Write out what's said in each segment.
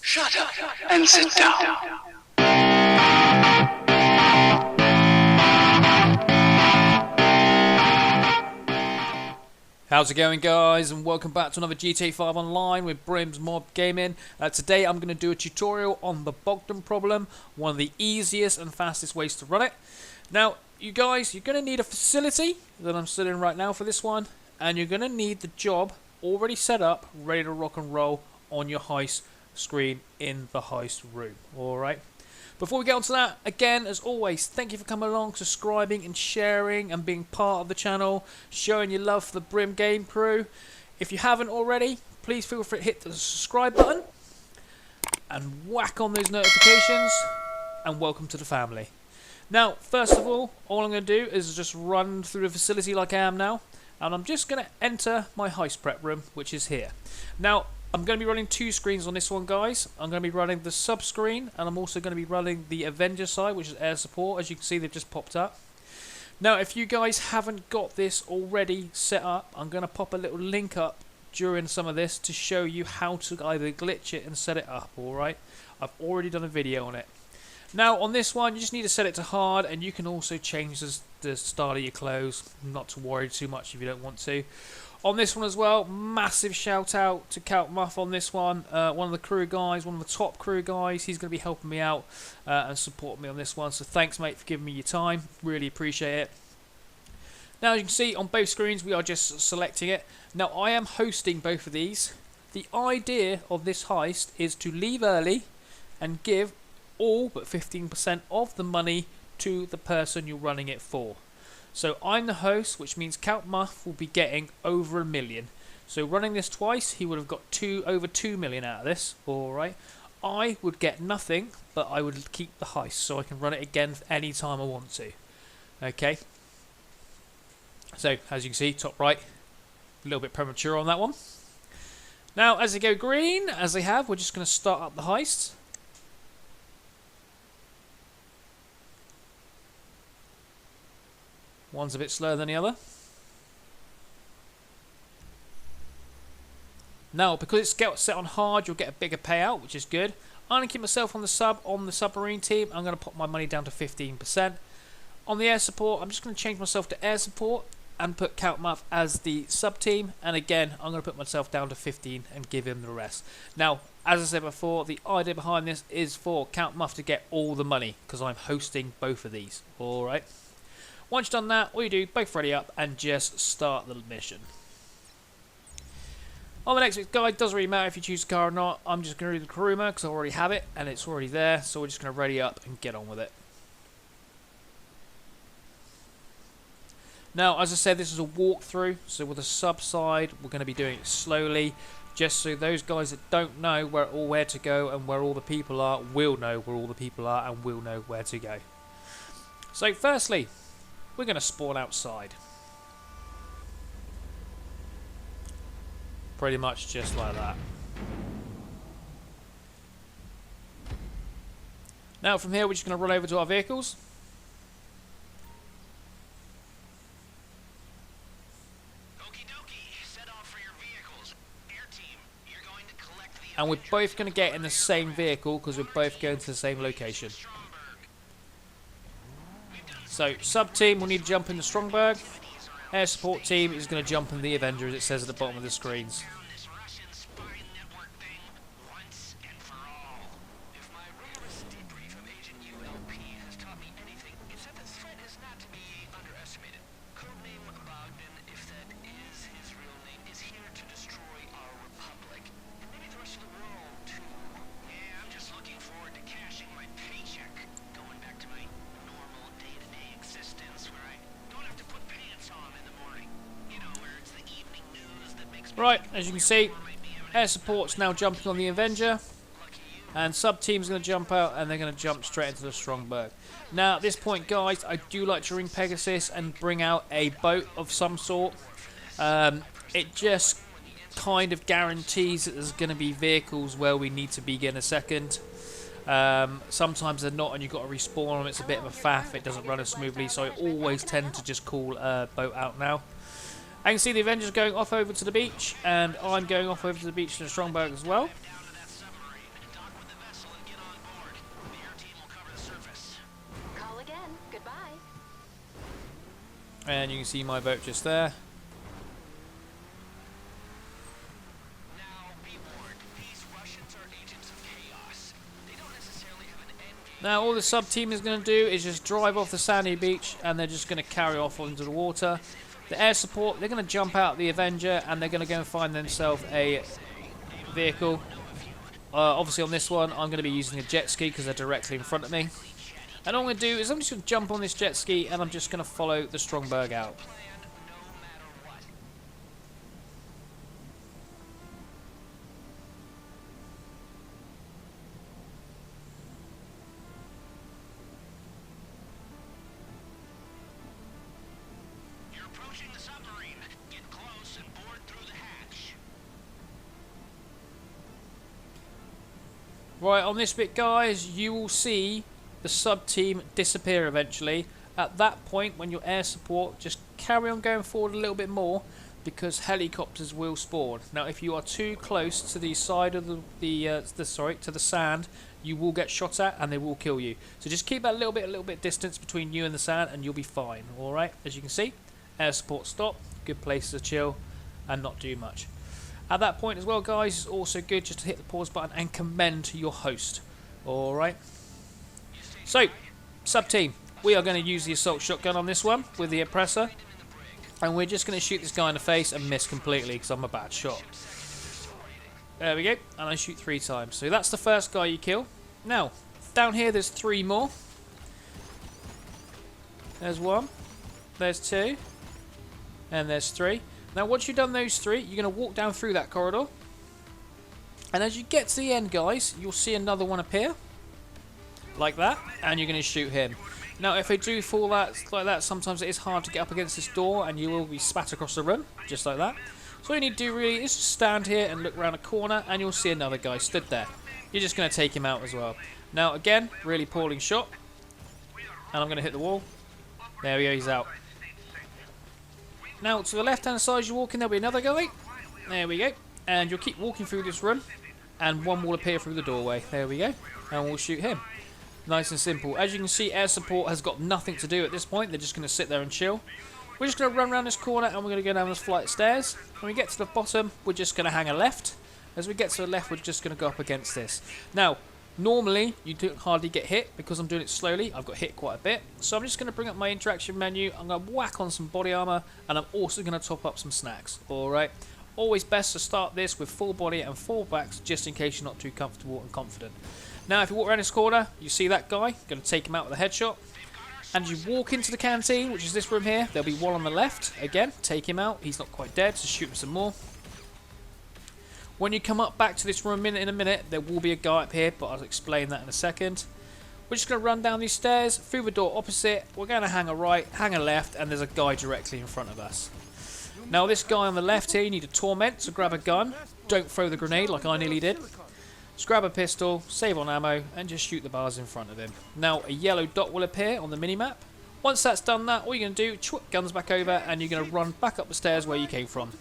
Shut up and sit down. How's it going, guys, and welcome back to another GTA 5 Online with Brim's Mob Gaming. Today I'm going to do a tutorial on the Bogdan problem, one of the easiest and fastest ways to run it. Now, you guys, you're going to need a facility that I'm sitting in right now for this one, and you're going to need the job already set up, ready to rock and roll on your heist screen in the heist room. Alright. Before we get on to that, again, as always, thank you for coming along, subscribing and sharing and being part of the channel, showing your love for the Brim Game Crew. If you haven't already, please feel free to hit the subscribe button and whack on those notifications, and welcome to the family. Now, first of all I'm going to do is just run through the facility like I am now, and I'm just going to enter my heist prep room, which is here. Now, I'm going to be running two screens on this one, guys. I'm going to be running the sub screen, and I'm also going to be running the Avenger side, which is air support. As you can see, they've just popped up. Now, if you guys haven't got this already set up, I'm going to pop a little link up during some of this to show you how to either glitch it and set it up, alright? I've already done a video on it. Now, on this one, you just need to set it to hard, and you can also change the style of your clothes. Not to worry too much if you don't want to. On this one as well, massive shout out to Count Muff on this one. One of the crew guys, one of the top crew guys. He's going to be helping me out and supporting me on this one. So thanks, mate, for giving me your time. Really appreciate it. Now, as you can see on both screens, we are just selecting it. Now, I am hosting both of these. The idea of this heist is to leave early and give all but 15% of the money to the person you're running it for. So I'm the host, which means Count Muff will be getting over $1 million. So running this twice, he would have got over 2 million out of this. Alright. I would get nothing, but I would keep the heist, so I can run it again any time I want to. Okay. So, as you can see, top right, a little bit premature on that one. Now, as they go green, as they have, we're just going to start up the heist. One's a bit slower than the other. Now, because it's set on hard, you'll get a bigger payout, which is good. I'm going to keep myself on the submarine team. I'm going to put my money down to 15%. On the air support, I'm just going to change myself to air support and put Count Muff as the sub team. And again, I'm going to put myself down to 15 and give him the rest. Now, as I said before, the idea behind this is for Count Muff to get all the money, because I'm hosting both of these. Alright. Once you've done that, all you do, both ready up and just start the mission. On the next guide, doesn't really matter if you choose a car or not. I'm just going to do the Kuruma because I already have it and it's already there. So we're just going to ready up and get on with it. Now, as I said, this is a walkthrough. So with the sub side, we're going to be doing it slowly. Just so those guys that don't know where to go and where all the people are will know where all the people are and will know where to go. So firstly, we're going to spawn outside. Pretty much just like that. Now from here we're just going to run over to our vehicles. Okie dokie. Set off for your vehicles. Air team, you're going to collect the And we're both going to get in the same vehicle because we're both going to the same location. So, sub-team will need to jump in the Strongberg. Air support team is going to jump in the Avenger, as it says at the bottom of the screens. Right, as you can see, air support's now jumping on the Avenger, and sub-team's going to jump out, and they're going to jump straight into the Strongberg. Now, at this point, guys, I do like to ring Pegasus and bring out a boat of some sort. It just kind of guarantees that there's going to be vehicles where we need to be in a second. Sometimes they're not, and you've got to respawn them. It's a bit of a faff. It doesn't run as smoothly, so I always tend to just call a boat out now. I can see the Avengers going off over to the beach, and I'm going off over to the beach to the Strongberg as well. And you can see my boat just there. Now, be warned, these Russians are agents of chaos. They don't necessarily have an end game. Now all the sub team is going to do is just drive off the sandy beach, and they're just going to carry off into the water. The air support, they're going to jump out the Avenger, and they're going to go and find themselves a vehicle. Obviously on this one I'm going to be using a jet ski because they're directly in front of me. And all I'm going to do is I'm just going to jump on this jet ski, and I'm just going to follow the Stromberg out. You're approaching the submarine. Get close and board through the hatch. Right, on this bit guys, you will see the sub team disappear eventually. At that point, when your air support, just carry on going forward a little bit more, because helicopters will spawn. Now if you are too close to the side of to the sand, you will get shot at and they will kill you. So just keep that little bit distance between you and the sand, and you'll be fine. Alright, as you can see, air support stop, good place to chill and not do much. At that point as well guys, it's also good just to hit the pause button and commend your host. Alright. So, sub team, we are going to use the assault shotgun on this one with the oppressor, and we're just going to shoot this guy in the face and miss completely because I'm a bad shot. There we go, and I shoot 3 times. So that's the first guy you kill. Now, down here there's 3 more. There's 1, there's 2, and there's 3. Now once you've done those 3, you're going to walk down through that corridor, and as you get to the end guys, you'll see another one appear. Like that, and you're going to shoot him. Now if they do fall like that, sometimes it is hard to get up against this door and you will be spat across the room, just like that. So all you need to do really is just stand here and look around a corner, and you'll see another guy stood there. You're just going to take him out as well. Now again, really poorly shot, and I'm going to hit the wall. There we go, he's out. Now to the left hand side as you're walking, there'll be another guy. There we go, and you'll keep walking through this room, and one will appear through the doorway. There we go, and we'll shoot him. Nice and simple. As you can see, air support has got nothing to do at this point. They're just going to sit there and chill. We're just going to run around this corner, and we're going to go down this flight of stairs. When we get to the bottom, we're just going to hang a left. As we get to the left, we're just going to go up against this. Now, normally, you don't hardly get hit because I'm doing it slowly. I've got hit quite a bit. So I'm just going to bring up my interaction menu. I'm going to whack on some body armor, and I'm also going to top up some snacks. Alright. Always best to start this with full body and full backs, just in case you're not too comfortable and confident. Now if you walk around this corner, you see that guy, going to take him out with a headshot. And you walk into the canteen, which is this room here, there'll be one on the left. Again, take him out, he's not quite dead, so shoot him some more. When you come up back to this room in a minute, there will be a guy up here, but I'll explain that in a second. We're just going to run down these stairs, through the door opposite, we're going to hang a right, hang a left, and there's a guy directly in front of us. Now this guy on the left here, you need to torment, so grab a gun, don't throw the grenade like I nearly did. Just grab a pistol, save on ammo, and just shoot the bars in front of him. Now a yellow dot will appear on the minimap. Once that's done that, all you're going to do, guns back over, and you're going to run back up the stairs where you came from.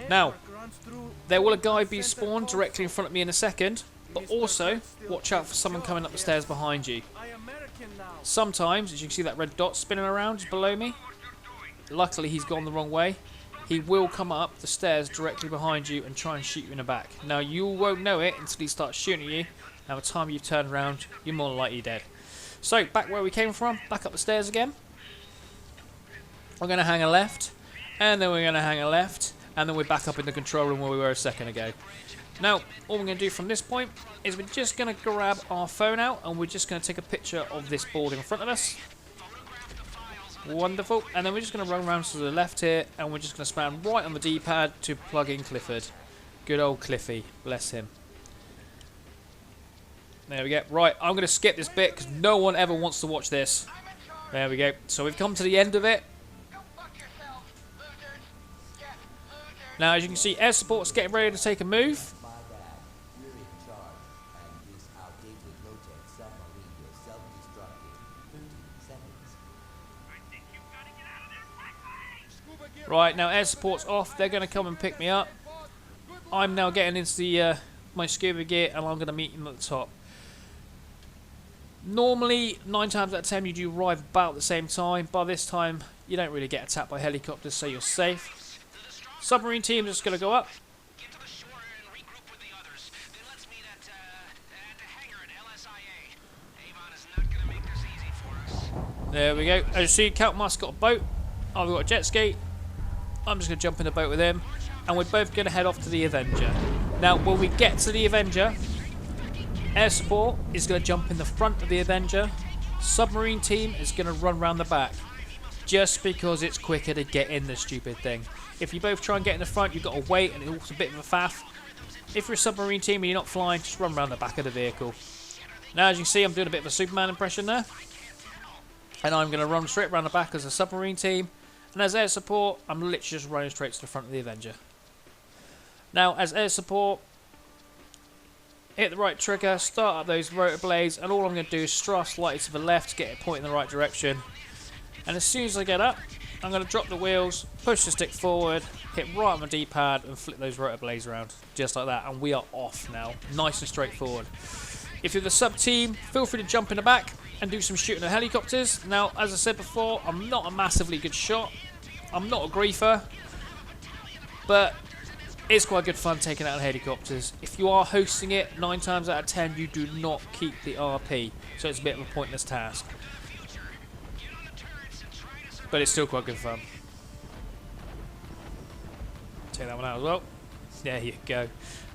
Now, there will a guy be spawned directly in front of me in a second, but also, watch out for someone coming up the stairs behind you. Sometimes, as you can see that red dot spinning around just below me, luckily he's gone the wrong way. He will come up the stairs directly behind you and try and shoot you in the back. Now you won't know it until he starts shooting at you. Now by the time you've turned around, you're more than likely dead. So back where we came from, back up the stairs again. We're going to hang a left, and then we're going to hang a left, and then we're back up in the control room where we were a second ago. Now all we're going to do from this point is we're just going to grab our phone out, and we're just going to take a picture of this board in front of us. Wonderful, and then we're just going to run around to the left here, and we're just going to spam right on the D-pad to plug in Clifford. Good old Cliffy, bless him. There we go. Right, I'm going to skip this bit because no one ever wants to watch this. There we go. So we've come to the end of it. Now as you can see, air support's getting ready to take a move. Right, now air support's off. They're going to come and pick me up. I'm now getting into the my scuba gear, and I'm going to meet him at the top. Normally, 9 times out of 10 you do arrive about the same time. By this time, you don't really get attacked by helicopters, so you're safe. Submarine team is just going to go up. Get to the shore and regroup with the others. Then let's meet at the hangar at LSIA. Avon is not gonna make this easy for us. There we go. As you see, Count Musk's got a boat. I've got a jet ski. I'm just going to jump in the boat with him. And we're both going to head off to the Avenger. Now, when we get to the Avenger, air support is going to jump in the front of the Avenger. Submarine team is going to run around the back. Just because it's quicker to get in the stupid thing. If you both try and get in the front, you've got to wait, and it's a bit of a faff. If you're a submarine team and you're not flying, just run around the back of the vehicle. Now, as you can see, I'm doing a bit of a Superman impression there. And I'm going to run straight around the back as a submarine team. And as air support, I'm literally just running straight to the front of the Avenger. Now, as air support, hit the right trigger, start up those rotor blades, and all I'm going to do is strafe slightly to the left to get it pointing in the right direction. And as soon as I get up, I'm going to drop the wheels, push the stick forward, hit right on the D-pad, and flip those rotor blades around, just like that. And we are off now, nice and straightforward. If you're the sub team, feel free to jump in the back and do some shooting at helicopters. Now, as I said before, I'm not a massively good shot. I'm not a griefer, but it's quite good fun taking out helicopters. If you are hosting it, 9 times out of 10, you do not keep the RP, so it's a bit of a pointless task. But it's still quite good fun. Take that one out as well. There you go.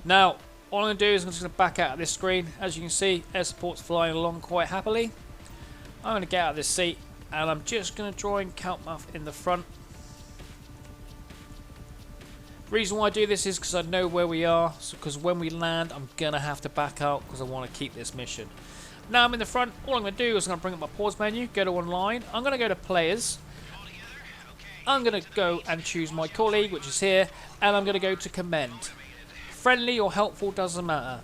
Now, all I'm going to do is I'm just going to back out of this screen. As you can see, air support's flying along quite happily. I'm going to get out of this seat, and I'm just going to join Count Muff in the front. The reason why I do this is because I know where we are, because when we land, I'm going to have to back out because I want to keep this mission. Now I'm in the front. All I'm going to do is I'm going to bring up my pause menu, go to online. I'm going to go to players. I'm going to go and choose my colleague, which is here, and I'm going to go to commend. Friendly or helpful doesn't matter.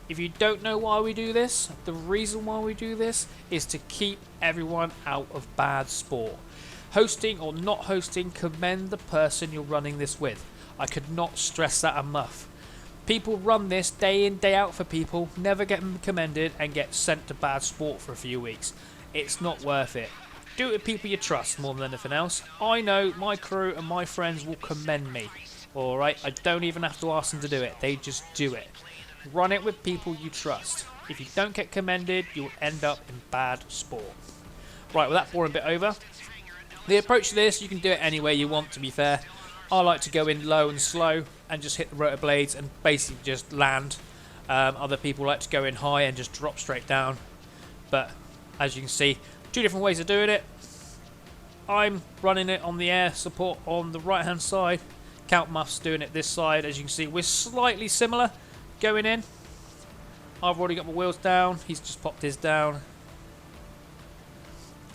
If you don't know why we do this, the reason why we do this is to keep everyone out of bad sport. Hosting or not hosting, commend the person you're running this with. I could not stress that enough. People run this day in, day out for people, never get them commended, and get sent to bad sport for a few weeks. It's not worth it. Do it with people you trust more than anything else. I know my crew and my friends will commend me. Alright, I don't even have to ask them to do it. They just do it. Run it with people you trust. If you don't get commended, you'll end up in bad sport. Right, with that boring bit over. The approach to this, you can do it any way you want, to be fair. I like to go in low and slow and just hit the rotor blades and basically just land. Other people like to go in high and just drop straight down. But as you can see, 2 different ways of doing it. I'm running it on the air support on the right hand side. Count Muff's doing it this side. As you can see, we're slightly similar going in. I've already got my wheels down. He's just popped his down.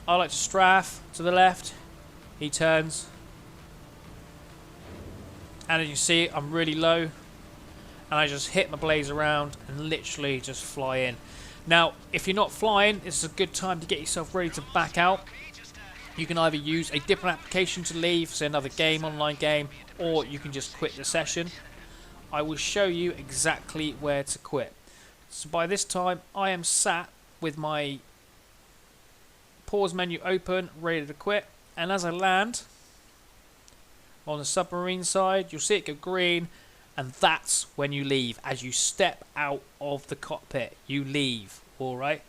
I like to strafe to the left. He turns. And as you see, I'm really low. And I just hit my blades around and literally just fly in. Now, if you're not flying, it's a good time to get yourself ready to back out. You can either use a different application to leave, say another game, online game, or you can just quit the session. I will show you exactly where to quit. So by this time, I am sat with my pause menu open, ready to quit. And as I land on the submarine side, you'll see it go green, and that's when you leave. As you step out of the cockpit, you leave. Alright,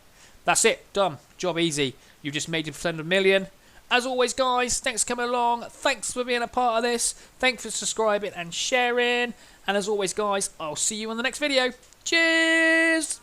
that's it, done, job easy. You've just made your $1 million. As always, guys, thanks for coming along. Thanks for being a part of this. Thanks for subscribing and sharing. And as always, guys, I'll see you on the next video. Cheers!